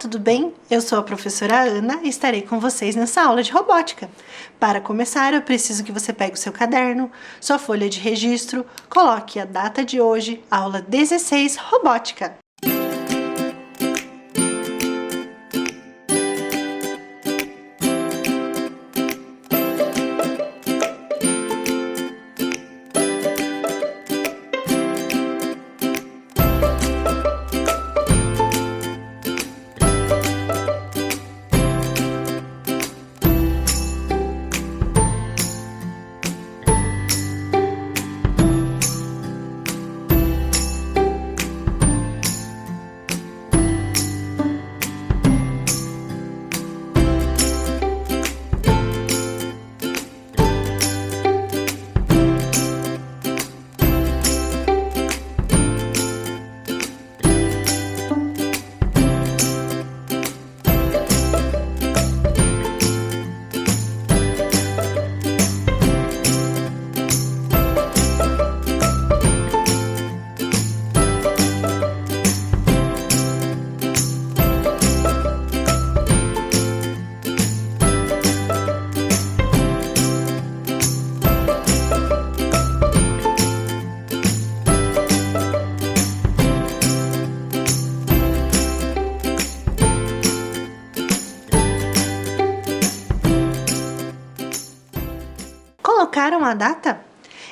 tudo bem? Eu sou a professora Ana e estarei com vocês nessa aula de robótica. Para começar, eu preciso que você pegue o seu caderno, sua folha de registro, coloque a data de hoje, aula 16, robótica. Colocaram a data?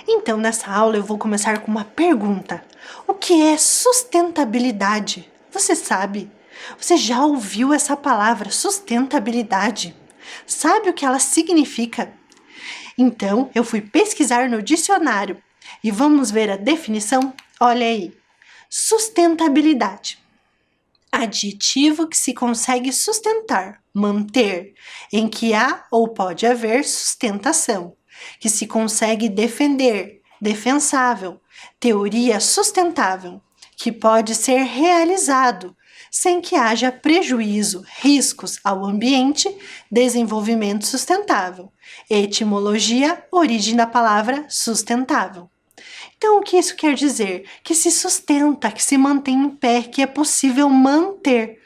Então, nessa aula eu vou começar com uma pergunta. O que é sustentabilidade? Você sabe? Você já ouviu essa palavra, sustentabilidade? Sabe o que ela significa? Então, eu fui pesquisar no dicionário e vamos ver a definição? Olha aí. Sustentabilidade. Adjetivo que se consegue sustentar, manter, em que há ou pode haver sustentação, que se consegue defender, defensável, teoria sustentável, que pode ser realizado, sem que haja prejuízo, riscos ao ambiente, desenvolvimento sustentável. Etimologia, origem da palavra sustentável. Então, o que isso quer dizer? Que se sustenta, que se mantém em pé, que é possível manter.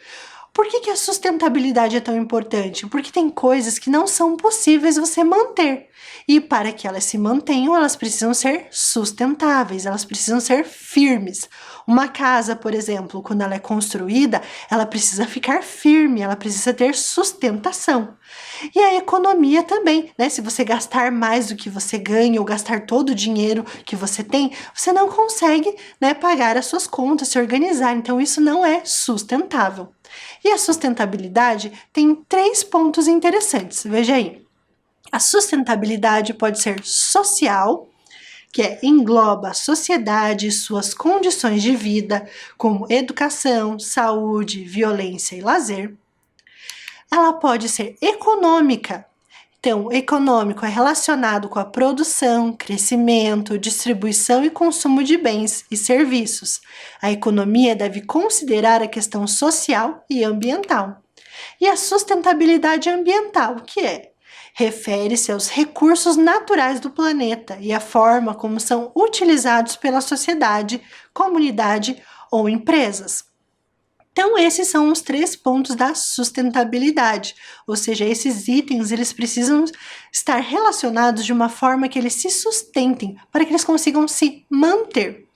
Por que a sustentabilidade é tão importante? Porque tem coisas que não são possíveis você manter. E para que elas se mantenham, elas precisam ser sustentáveis, elas precisam ser firmes. Uma casa, por exemplo, quando ela é construída, ela precisa ficar firme, ela precisa ter sustentação. E a economia também, né? Se você gastar mais do que você ganha ou gastar todo o dinheiro que você tem, você não consegue, né, pagar as suas contas, se organizar. Então, isso não é sustentável. E a sustentabilidade tem 3 pontos interessantes. Veja aí. A sustentabilidade pode ser social, que engloba a sociedade e suas condições de vida, como educação, saúde, violência e lazer. Ela pode ser econômica. Então, econômico é relacionado com a produção, crescimento, distribuição e consumo de bens e serviços. A economia deve considerar a questão social e ambiental. E a sustentabilidade ambiental, que refere-se aos recursos naturais do planeta e a forma como são utilizados pela sociedade, comunidade ou empresas. Então, esses são os 3 pontos da sustentabilidade, ou seja, esses itens eles precisam estar relacionados de uma forma que eles se sustentem, para que eles consigam se manter.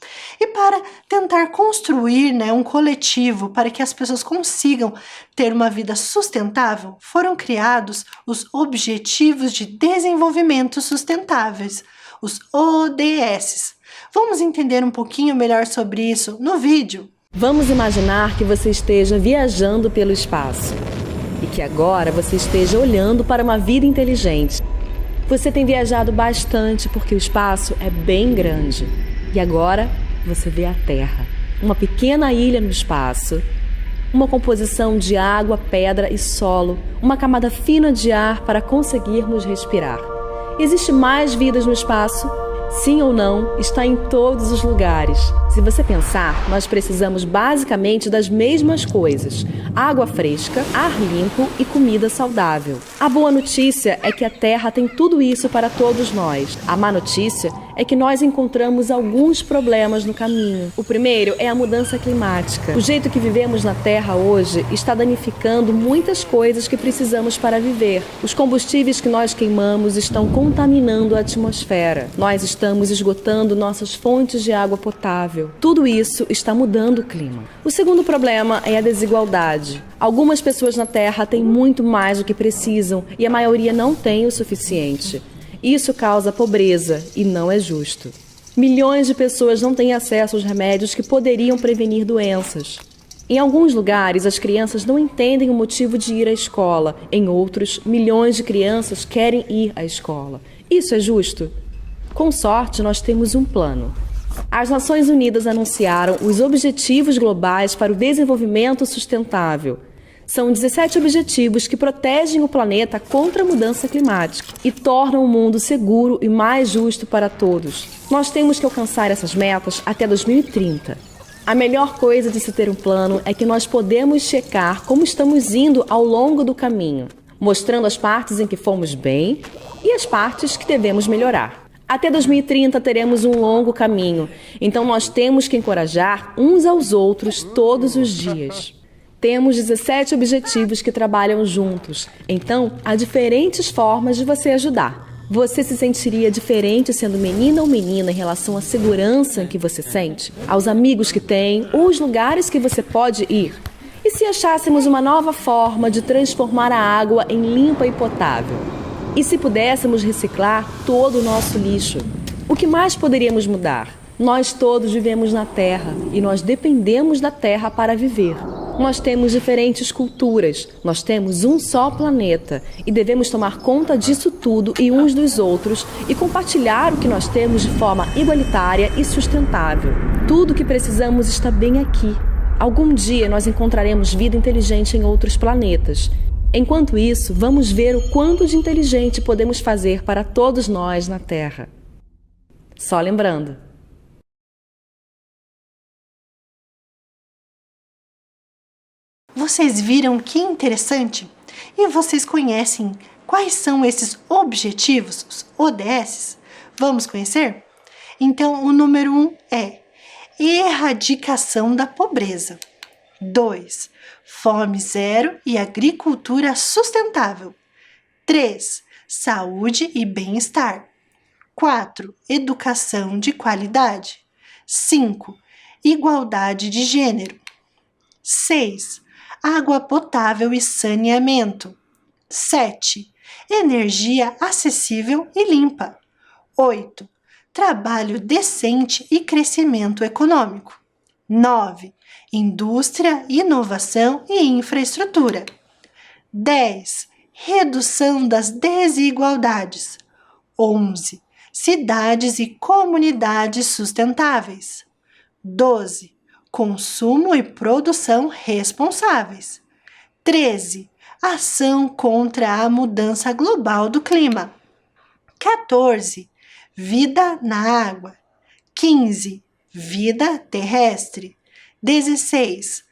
E para tentar construir, né, um coletivo, para que as pessoas consigam ter uma vida sustentável, foram criados os Objetivos de Desenvolvimento Sustentáveis, os ODS. Vamos entender um pouquinho melhor sobre isso no vídeo. Vamos imaginar que você esteja viajando pelo espaço e que agora você esteja olhando para uma vida inteligente. Você tem viajado bastante porque o espaço é bem grande e agora você vê a Terra, uma pequena ilha no espaço, uma composição de água, pedra e solo, uma camada fina de ar para conseguirmos respirar. Existe mais vidas no espaço? Sim ou não, está em todos os lugares. Se você pensar, nós precisamos basicamente das mesmas coisas: água fresca, ar limpo e comida saudável. A boa notícia é que a Terra tem tudo isso para todos nós. A má notícia é que nós encontramos alguns problemas no caminho. O primeiro é a mudança climática. O jeito que vivemos na Terra hoje está danificando muitas coisas que precisamos para viver. Os combustíveis que nós queimamos estão contaminando a atmosfera. Nós estamos esgotando nossas fontes de água potável. Tudo isso está mudando o clima. O segundo problema é a desigualdade. Algumas pessoas na Terra têm muito mais do que precisam e a maioria não tem o suficiente. Isso causa pobreza e não é justo. Milhões de pessoas não têm acesso aos remédios que poderiam prevenir doenças. Em alguns lugares, as crianças não entendem o motivo de ir à escola. Em outros, milhões de crianças querem ir à escola. Isso é justo? Com sorte, nós temos um plano. As Nações Unidas anunciaram os Objetivos Globais para o Desenvolvimento Sustentável. São 17 objetivos que protegem o planeta contra a mudança climática e tornam o mundo seguro e mais justo para todos. Nós temos que alcançar essas metas até 2030. A melhor coisa de se ter um plano é que nós podemos checar como estamos indo ao longo do caminho, mostrando as partes em que fomos bem e as partes que devemos melhorar. Até 2030 teremos um longo caminho, então nós temos que encorajar uns aos outros todos os dias. Temos 17 objetivos que trabalham juntos, então há diferentes formas de você ajudar. Você se sentiria diferente sendo menina ou menina em relação à segurança que você sente, aos amigos que tem ou os lugares que você pode ir? E se achássemos uma nova forma de transformar a água em limpa e potável? E se pudéssemos reciclar todo o nosso lixo? O que mais poderíamos mudar? Nós todos vivemos na Terra e nós dependemos da Terra para viver. Nós temos diferentes culturas, nós temos um só planeta e devemos tomar conta disso tudo e uns dos outros e compartilhar o que nós temos de forma igualitária e sustentável. Tudo o que precisamos está bem aqui. Algum dia nós encontraremos vida inteligente em outros planetas. Enquanto isso, vamos ver o quanto de inteligente podemos fazer para todos nós na Terra. Só lembrando. Vocês viram que interessante? E vocês conhecem quais são esses objetivos, os ODS? Vamos conhecer? Então, o número 1 é erradicação da pobreza. 2. Fome zero e agricultura sustentável. 3. Saúde e bem-estar. 4. Educação de qualidade. 5. Igualdade de gênero. 6. Água potável e saneamento. 7. Energia acessível e limpa. 8. Trabalho decente e crescimento econômico. 9. Indústria, inovação e infraestrutura. 10. Redução das desigualdades. 11. Cidades e comunidades sustentáveis. 12. Consumo e produção responsáveis. 13. Ação contra a mudança global do clima. 14. Vida na água. 15. Vida terrestre. 16.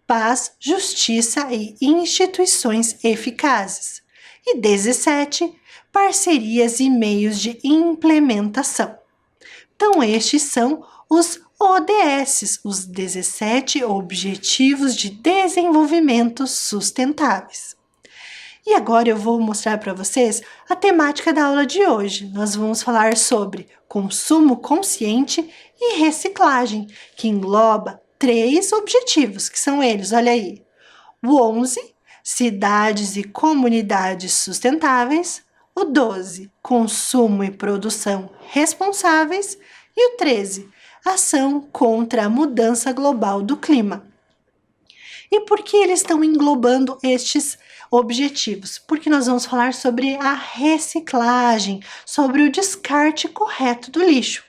Paz, justiça e instituições eficazes. E 17. Parcerias e meios de implementação. Então, estes são os ODS, os 17 Objetivos de Desenvolvimento Sustentáveis. E agora eu vou mostrar para vocês a temática da aula de hoje. Nós vamos falar sobre consumo consciente e reciclagem, que engloba 3 objetivos, que são eles, olha aí. O 11, cidades e comunidades sustentáveis. O 12, consumo e produção responsáveis. E o 13, ação contra a mudança global do clima. E por que eles estão englobando estes objetivos? Porque nós vamos falar sobre a reciclagem, sobre o descarte correto do lixo.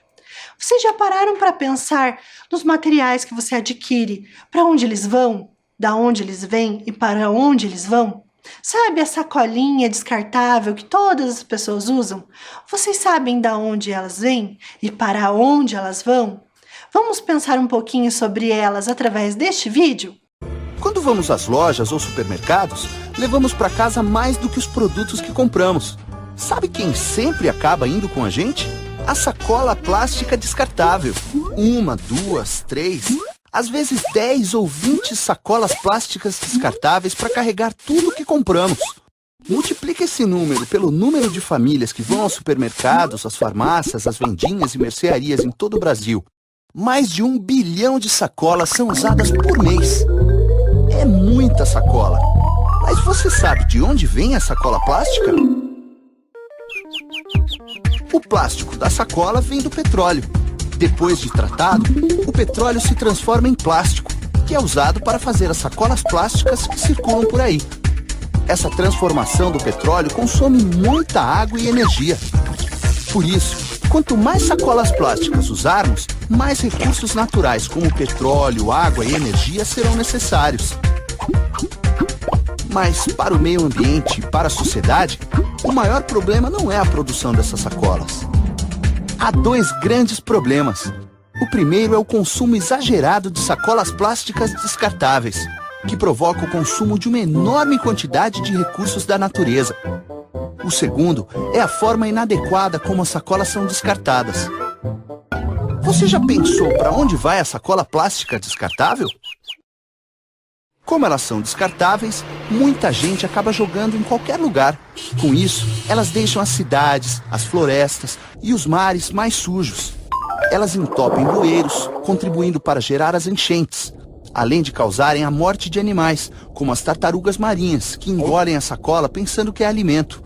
Vocês já pararam para pensar nos materiais que você adquire, para onde eles vão, da onde eles vêm e para onde eles vão? Sabe a sacolinha descartável que todas as pessoas usam? Vocês sabem de onde elas vêm e para onde elas vão? Vamos pensar um pouquinho sobre elas através deste vídeo? Quando vamos às lojas ou supermercados, levamos para casa mais do que os produtos que compramos. Sabe quem sempre acaba indo com a gente? A sacola plástica descartável. 1, 2, 3, às vezes 10 ou 20 sacolas plásticas descartáveis para carregar tudo que compramos. Multiplique esse número pelo número de famílias que vão aos supermercados, às farmácias, às vendinhas e mercearias em todo o Brasil. Mais de 1 bilhão de sacolas são usadas por mês. É muita sacola. Mas você sabe de onde vem a sacola plástica? O plástico da sacola vem do petróleo. Depois de tratado, o petróleo se transforma em plástico, que é usado para fazer as sacolas plásticas que circulam por aí. Essa transformação do petróleo consome muita água e energia. Por isso, quanto mais sacolas plásticas usarmos, mais recursos naturais como petróleo, água e energia serão necessários. Mas para o meio ambiente e para a sociedade, o maior problema não é a produção dessas sacolas. Há 2 grandes problemas. O primeiro é o consumo exagerado de sacolas plásticas descartáveis, que provoca o consumo de uma enorme quantidade de recursos da natureza. O segundo é a forma inadequada como as sacolas são descartadas. Você já pensou para onde vai a sacola plástica descartável? Como elas são descartáveis, muita gente acaba jogando em qualquer lugar. Com isso, elas deixam as cidades, as florestas e os mares mais sujos. Elas entopem bueiros, contribuindo para gerar as enchentes, além de causarem a morte de animais, como as tartarugas marinhas, que engolem a sacola pensando que é alimento.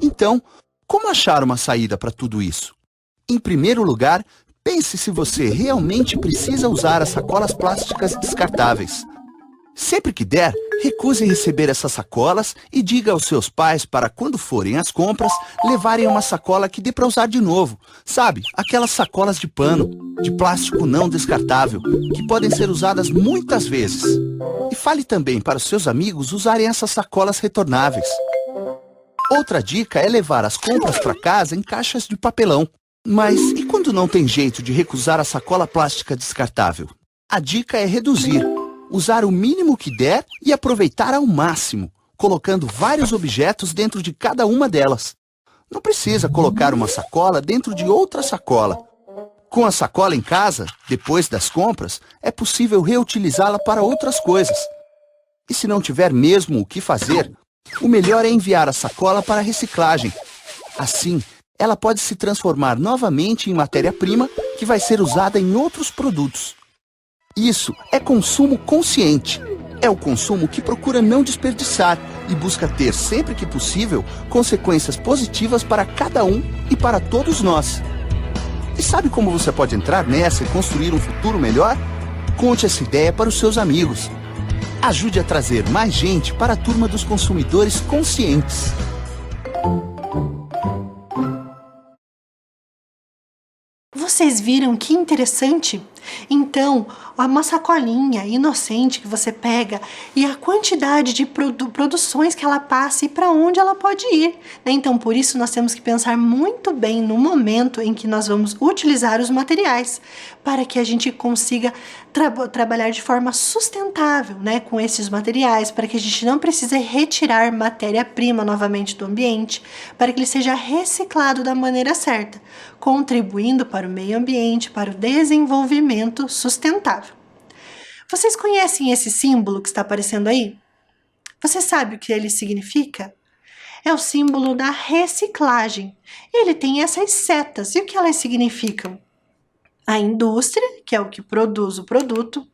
Então, como achar uma saída para tudo isso? Em primeiro lugar, pense se você realmente precisa usar as sacolas plásticas descartáveis. Sempre que der, recuse receber essas sacolas e diga aos seus pais para, quando forem às compras, levarem uma sacola que dê para usar de novo. Sabe, aquelas sacolas de pano, de plástico não descartável, que podem ser usadas muitas vezes. E fale também para os seus amigos usarem essas sacolas retornáveis. Outra dica é levar as compras para casa em caixas de papelão. Mas e quando não tem jeito de recusar a sacola plástica descartável? A dica é reduzir. Usar o mínimo que der e aproveitar ao máximo, colocando vários objetos dentro de cada uma delas. Não precisa colocar uma sacola dentro de outra sacola. Com a sacola em casa, depois das compras, é possível reutilizá-la para outras coisas. E se não tiver mesmo o que fazer, o melhor é enviar a sacola para a reciclagem. Assim, ela pode se transformar novamente em matéria-prima que vai ser usada em outros produtos. Isso é consumo consciente. É o consumo que procura não desperdiçar e busca ter, sempre que possível, consequências positivas para cada um e para todos nós. E sabe como você pode entrar nessa e construir um futuro melhor? Conte essa ideia para os seus amigos. Ajude a trazer mais gente para a turma dos consumidores conscientes. Vocês viram que interessante? Então, uma sacolinha inocente que você pega e a quantidade de produções que ela passa e para onde ela pode ir, né? Então, por isso, nós temos que pensar muito bem no momento em que nós vamos utilizar os materiais, para que a gente consiga trabalhar de forma sustentável, né, com esses materiais, para que a gente não precise retirar matéria-prima novamente do ambiente, para que ele seja reciclado da maneira certa, contribuindo para o meio ambiente, para o desenvolvimento sustentável. Vocês conhecem esse símbolo que está aparecendo aí? Você sabe o que ele significa? É o símbolo da reciclagem. Ele tem essas setas. E o que elas significam? A indústria, que é o que produz o produto,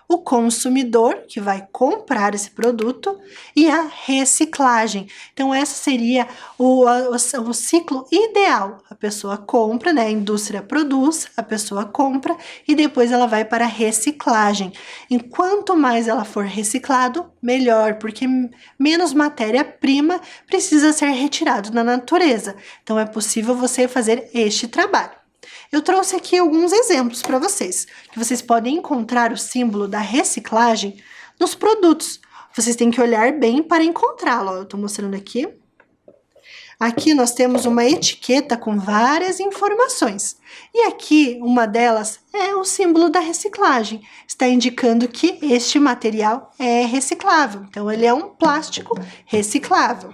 o consumidor, que vai comprar esse produto, e a reciclagem. Então, esse seria o ciclo ideal. A pessoa compra, né? A indústria produz, a pessoa compra, e depois ela vai para a reciclagem. E quanto mais ela for reciclado, melhor, porque menos matéria-prima precisa ser retirado da natureza. Então, é possível você fazer este trabalho. Eu trouxe aqui alguns exemplos para vocês, que vocês podem encontrar o símbolo da reciclagem nos produtos. Vocês têm que olhar bem para encontrá-lo. Eu estou mostrando aqui. Aqui nós temos uma etiqueta com várias informações. E aqui, uma delas é o símbolo da reciclagem. Está indicando que este material é reciclável. Então, ele é um plástico reciclável.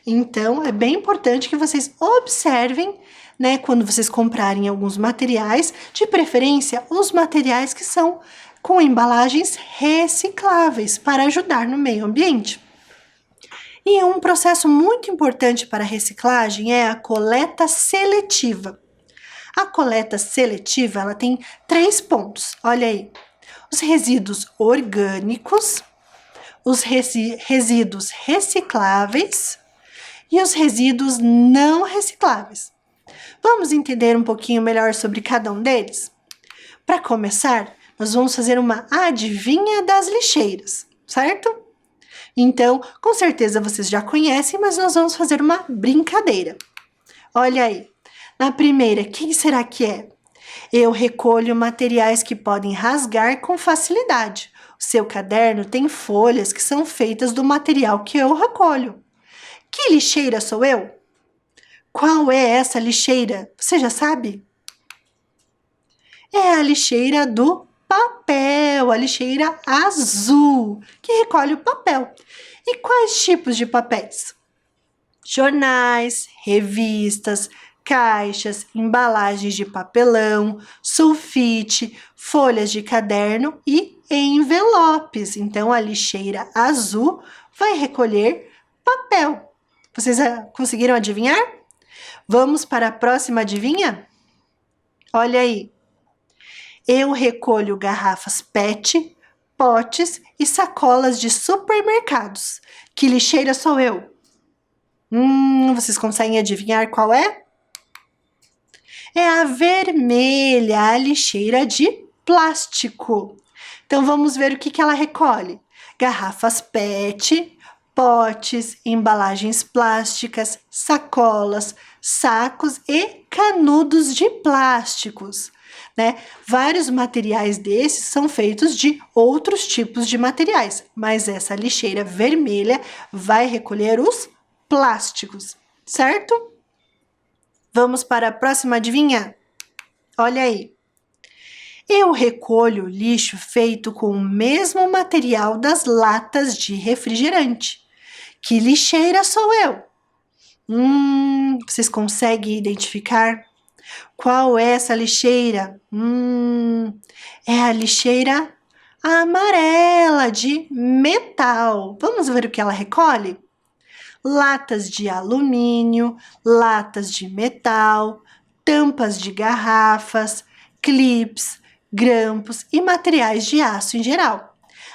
Então, é bem importante que vocês observem, né, quando vocês comprarem alguns materiais, de preferência, os materiais que são com embalagens recicláveis para ajudar no meio ambiente. E um processo muito importante para a reciclagem é a coleta seletiva. A coleta seletiva, ela tem 3 pontos. Olha aí. Os resíduos orgânicos, os resíduos recicláveis e os resíduos não recicláveis. Vamos entender um pouquinho melhor sobre cada um deles? Para começar, nós vamos fazer uma adivinha das lixeiras, certo? Então, com certeza vocês já conhecem, mas nós vamos fazer uma brincadeira. Olha aí, na primeira, quem será que é? Eu recolho materiais que podem rasgar com facilidade. O seu caderno tem folhas que são feitas do material que eu recolho. Que lixeira sou eu? Qual é essa lixeira? Você já sabe? É a lixeira do papel, a lixeira azul, que recolhe o papel. E quais tipos de papéis? Jornais, revistas, caixas, embalagens de papelão, sulfite, folhas de caderno e envelopes. Então, a lixeira azul vai recolher papel. Vocês conseguiram adivinhar? Vamos para a próxima adivinha? Olha aí. Eu recolho garrafas PET, potes e sacolas de supermercados. Que lixeira sou eu? Vocês conseguem adivinhar qual é? É a vermelha, a lixeira de plástico. Então, vamos ver o que ela recolhe. Garrafas PET, potes, embalagens plásticas, sacolas, sacos e canudos de plásticos. Né? Vários materiais desses são feitos de outros tipos de materiais, mas essa lixeira vermelha vai recolher os plásticos, certo? Vamos para a próxima adivinha? Olha aí. Eu recolho lixo feito com o mesmo material das latas de refrigerante. Que lixeira sou eu? Vocês conseguem identificar? Qual é essa lixeira? É a lixeira amarela de metal. Vamos ver o que ela recolhe? Latas de alumínio, latas de metal, tampas de garrafas, clips, grampos e materiais de aço em geral.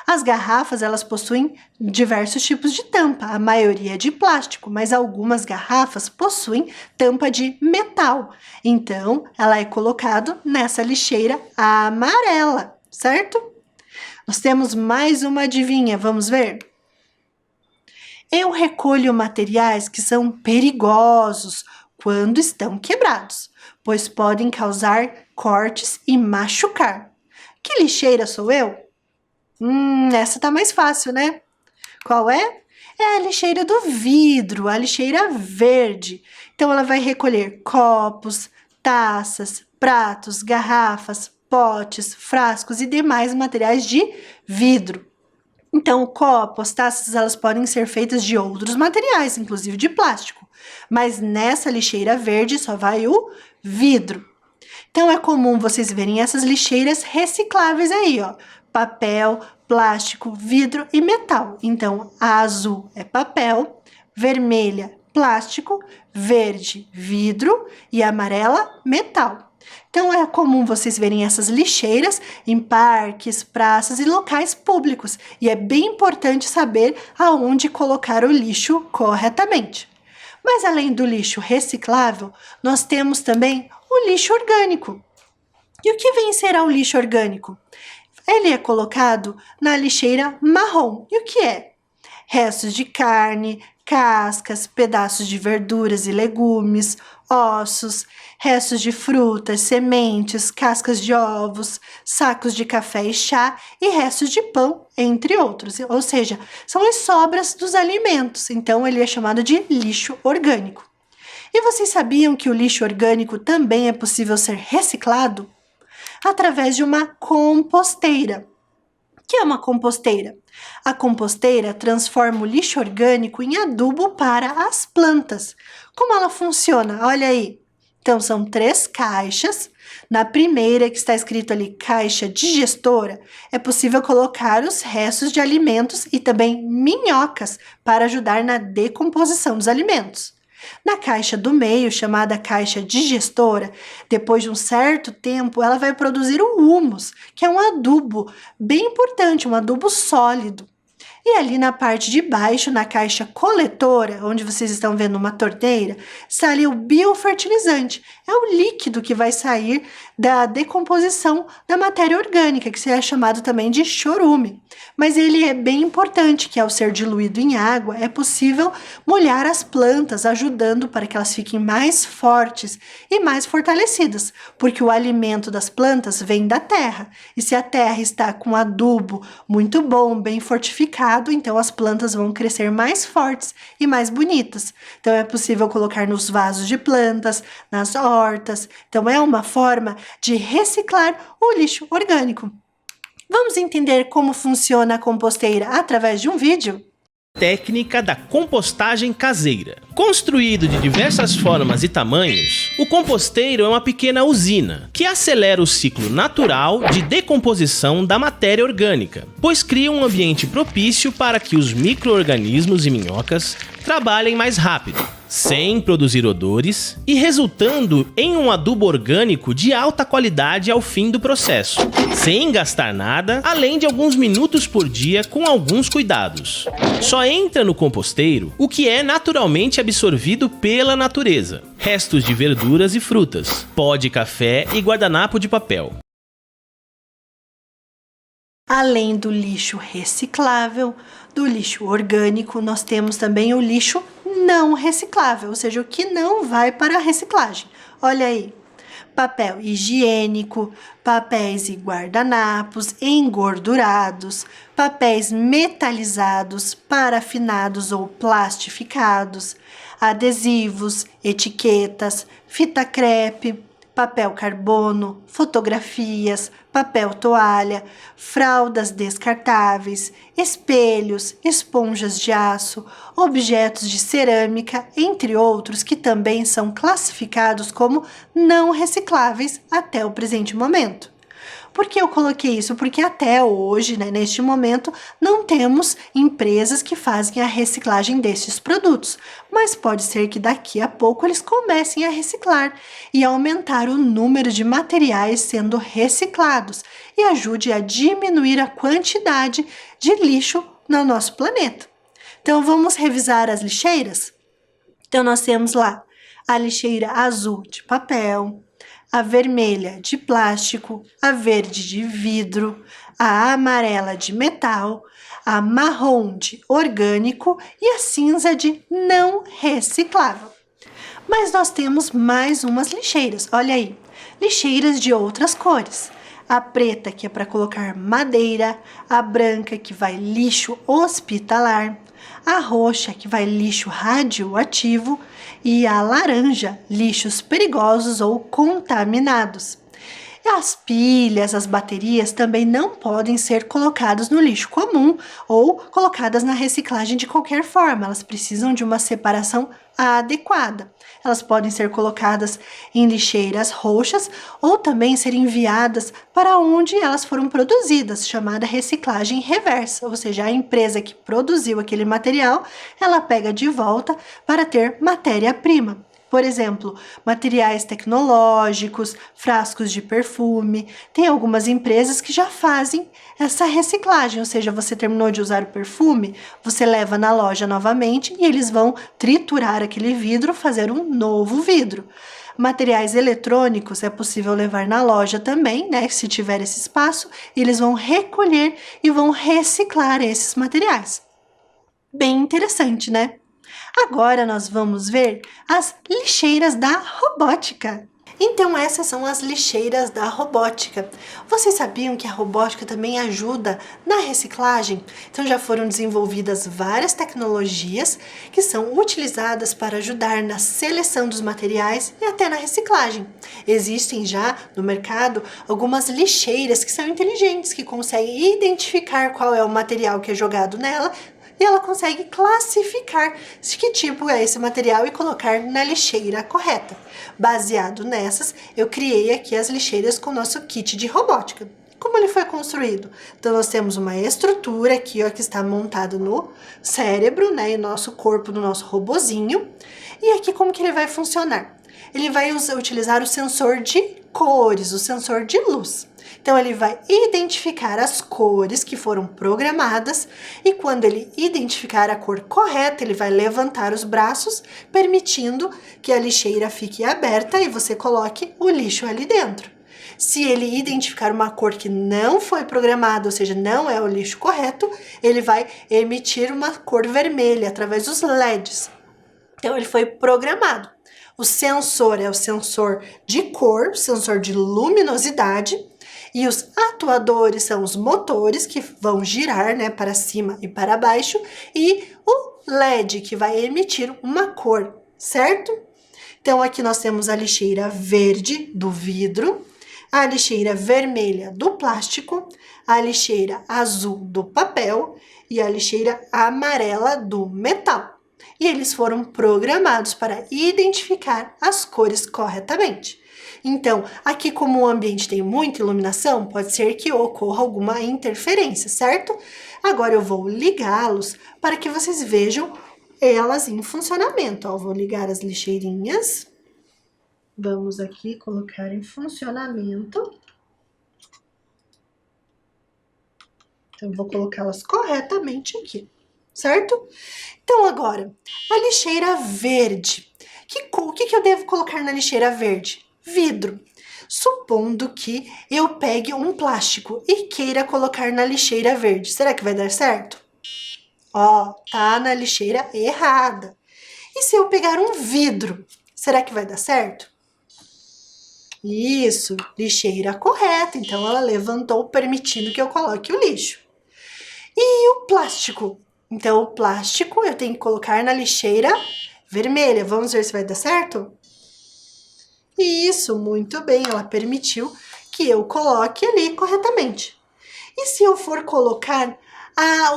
As garrafas, elas possuem diversos tipos de tampa, a maioria é de plástico, mas algumas garrafas possuem tampa de metal. Então, ela é colocada nessa lixeira amarela, certo? Nós temos mais uma adivinha, vamos ver? Eu recolho materiais que são perigosos quando estão quebrados, pois podem causar cortes e machucar. Que lixeira sou eu? Essa tá mais fácil, né? Qual é? É a lixeira do vidro, a lixeira verde. Então, ela vai recolher copos, taças, pratos, garrafas, potes, frascos e demais materiais de vidro. Então, copos, taças, elas podem ser feitas de outros materiais, inclusive de plástico. Mas nessa lixeira verde só vai o vidro. Então, é comum vocês verem essas lixeiras recicláveis aí, ó. Papel, plástico, vidro e metal. Então, a azul é papel, vermelha, plástico, verde, vidro e amarela, metal. Então, é comum vocês verem essas lixeiras em parques, praças e locais públicos. E é bem importante saber aonde colocar o lixo corretamente. Mas, além do lixo reciclável, nós temos também o lixo orgânico. E o que vem será o lixo orgânico? Ele é colocado na lixeira marrom. E o que é? restos de carne, cascas, pedaços de verduras e legumes, ossos, restos de frutas, sementes, cascas de ovos, sacos de café e chá e restos de pão, entre outros. Ou seja, são as sobras dos alimentos. Então, ele é chamado de lixo orgânico. E vocês sabiam que o lixo orgânico também é possível ser reciclado? Através de uma composteira. O que é uma composteira? A composteira transforma o lixo orgânico em adubo para as plantas. Como ela funciona? Olha aí. Então, são 3 caixas. Na primeira, que está escrito ali, caixa digestora, é possível colocar os restos de alimentos e também minhocas para ajudar na decomposição dos alimentos. Na caixa do meio, chamada caixa digestora, depois de um certo tempo, ela vai produzir o humus, que é um adubo bem importante, um adubo sólido. E ali na parte de baixo, na caixa coletora, onde vocês estão vendo uma torneira, está ali o biofertilizante. É o líquido que vai sair da decomposição da matéria orgânica, que é chamado também de chorume. Mas ele é bem importante, que ao ser diluído em água, é possível molhar as plantas, ajudando para que elas fiquem mais fortes e mais fortalecidas, porque o alimento das plantas vem da terra. E se a terra está com adubo muito bom, bem fortificado, então as plantas vão crescer mais fortes e mais bonitas. Então é possível colocar nos vasos de plantas, nas hortas. Então é uma forma de reciclar o lixo orgânico. Vamos entender como funciona a composteira através de um vídeo? Técnica da compostagem caseira. Construído de diversas formas e tamanhos, o composteiro é uma pequena usina que acelera o ciclo natural de decomposição da matéria orgânica, pois cria um ambiente propício para que os micro-organismos e minhocas trabalhem mais rápido, sem produzir odores e resultando em um adubo orgânico de alta qualidade ao fim do processo, sem gastar nada, além de alguns minutos por dia com alguns cuidados. Só entra no composteiro o que é naturalmente absorvido pela natureza: restos de verduras e frutas, pó de café e guardanapo de papel. Além do lixo reciclável, do lixo orgânico, nós temos também o lixo não reciclável, ou seja, o que não vai para a reciclagem. Olha aí, papel higiênico, papéis e guardanapos engordurados, papéis metalizados, parafinados ou plastificados, adesivos, etiquetas, fita crepe, papel carbono, fotografias, papel toalha, fraldas descartáveis, espelhos, esponjas de aço, objetos de cerâmica, entre outros que também são classificados como não recicláveis até o presente momento. Por que eu coloquei isso? Porque até hoje, neste momento, não temos empresas que fazem a reciclagem destes produtos, mas pode ser que daqui a pouco eles comecem a reciclar e aumentar o número de materiais sendo reciclados e ajude a diminuir a quantidade de lixo no nosso planeta. Então, vamos revisar as lixeiras? Então, nós temos lá a lixeira azul de papel, a vermelha de plástico, a verde de vidro, a amarela de metal, a marrom de orgânico e a cinza de não reciclável. Mas nós temos mais umas lixeiras, olha aí, lixeiras de outras cores. A preta, que é para colocar madeira, a branca, que vai lixo hospitalar, a roxa, que vai lixo radioativo, e a laranja, lixos perigosos ou contaminados. As pilhas, as baterias também não podem ser colocadas no lixo comum ou colocadas na reciclagem de qualquer forma. Elas precisam de uma separação adequada. Elas podem ser colocadas em lixeiras roxas ou também ser enviadas para onde elas foram produzidas, chamada reciclagem reversa, ou seja, a empresa que produziu aquele material, ela pega de volta para ter matéria-prima. Por exemplo, materiais tecnológicos, frascos de perfume. Tem algumas empresas que já fazem essa reciclagem, ou seja, você terminou de usar o perfume, você leva na loja novamente e eles vão triturar aquele vidro, fazer um novo vidro. Materiais eletrônicos é possível levar na loja também, se tiver esse espaço, e eles vão recolher e vão reciclar esses materiais. Bem interessante, né? Agora nós vamos ver as lixeiras da robótica. Então essas são as lixeiras da robótica. Vocês sabiam que a robótica também ajuda na reciclagem? Então já foram desenvolvidas várias tecnologias que são utilizadas para ajudar na seleção dos materiais e até na reciclagem. Existem já no mercado algumas lixeiras que são inteligentes, que conseguem identificar qual é o material que é jogado nela, e ela consegue classificar de que tipo é esse material e colocar na lixeira correta. Baseado nessas, eu criei aqui as lixeiras com o nosso kit de robótica. Como ele foi construído? Então, nós temos uma estrutura aqui, ó, que está montada no cérebro, né, e nosso corpo do nosso robozinho. E aqui como que ele vai funcionar? Ele vai utilizar o sensor de cores, o sensor de luz. Então, ele vai identificar as cores que foram programadas e quando ele identificar a cor correta, ele vai levantar os braços, permitindo que a lixeira fique aberta e você coloque o lixo ali dentro. Se ele identificar uma cor que não foi programada, ou seja, não é o lixo correto, ele vai emitir uma cor vermelha através dos LEDs. Então, ele foi programado. O sensor é o sensor de cor, sensor de luminosidade, e os atuadores são os motores que vão girar, né, para cima e para baixo, e o LED que vai emitir uma cor, certo? Então, aqui nós temos a lixeira verde do vidro, a lixeira vermelha do plástico, a lixeira azul do papel e a lixeira amarela do metal. E eles foram programados para identificar as cores corretamente. Então, aqui como o ambiente tem muita iluminação, pode ser que ocorra alguma interferência, certo? Agora eu vou ligá-los para que vocês vejam elas em funcionamento. Ó, vou ligar as lixeirinhas. Vamos aqui colocar em funcionamento. Então, eu vou colocá-las corretamente aqui, certo? Então, agora, a lixeira verde. O que eu devo colocar na lixeira verde? Vidro. Supondo que eu pegue um plástico e queira colocar na lixeira verde, será que vai dar certo? Ó, tá na lixeira errada. E se eu pegar um vidro, será que vai dar certo? Isso, lixeira correta. Então, ela levantou permitindo que eu coloque o lixo. E o plástico? Então, o plástico eu tenho que colocar na lixeira vermelha. Vamos ver se vai dar certo? Isso, muito bem, ela permitiu que eu coloque ali corretamente. E se eu for colocar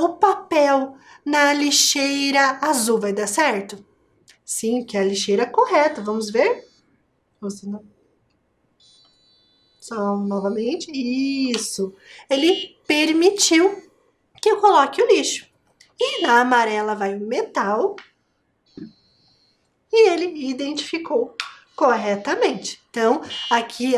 o papel na lixeira azul, vai dar certo? Sim, que é a lixeira correta, vamos ver? Só novamente, isso. Ele permitiu que eu coloque o lixo. E na amarela vai o metal e ele identificou corretamente. Então, aqui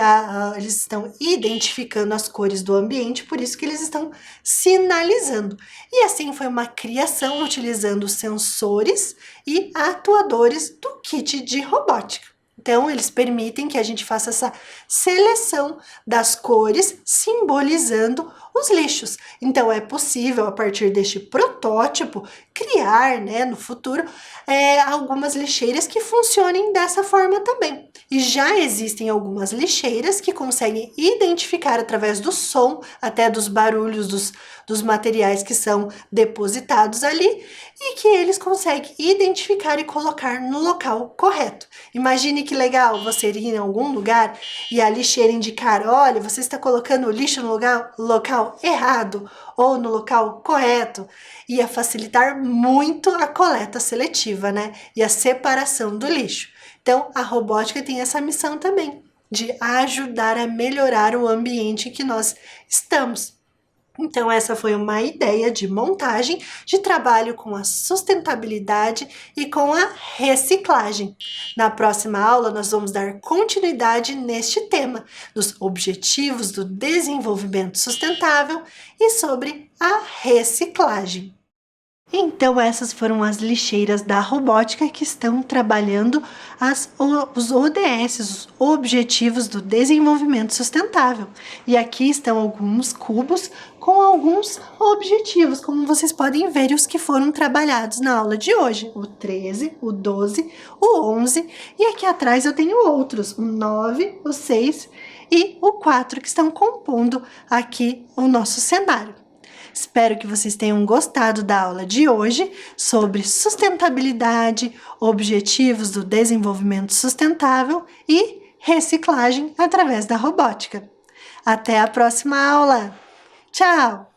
eles estão identificando as cores do ambiente, por isso que eles estão sinalizando. E assim foi uma criação utilizando sensores e atuadores do kit de robótica. Então, eles permitem que a gente faça essa seleção das cores, simbolizando os lixos. Então, é possível, a partir deste protótipo, criar, né, no futuro, algumas lixeiras que funcionem dessa forma também. E já existem algumas lixeiras que conseguem identificar através do som, até dos barulhos dos materiais que são depositados ali, e que eles conseguem identificar e colocar no local correto. Imagine que legal você ir em algum lugar e a lixeira indicar, olha, você está colocando o lixo no local errado ou no local correto. Ia facilitar muito a coleta seletiva, né? E a separação do lixo. Então, a robótica tem essa missão também, de ajudar a melhorar o ambiente em que nós estamos. Então, essa foi uma ideia de montagem de trabalho com a sustentabilidade e com a reciclagem. Na próxima aula, nós vamos dar continuidade neste tema, dos objetivos do desenvolvimento sustentável e sobre a reciclagem. Então, essas foram as lixeiras da robótica que estão trabalhando os ODS, os Objetivos do Desenvolvimento Sustentável. E aqui estão alguns cubos com alguns objetivos, como vocês podem ver, os que foram trabalhados na aula de hoje. O 13, o 12, o 11 e aqui atrás eu tenho outros, o 9, o 6 e o 4, que estão compondo aqui o nosso cenário. Espero que vocês tenham gostado da aula de hoje sobre sustentabilidade, objetivos do desenvolvimento sustentável e reciclagem através da robótica. Até a próxima aula! Tchau!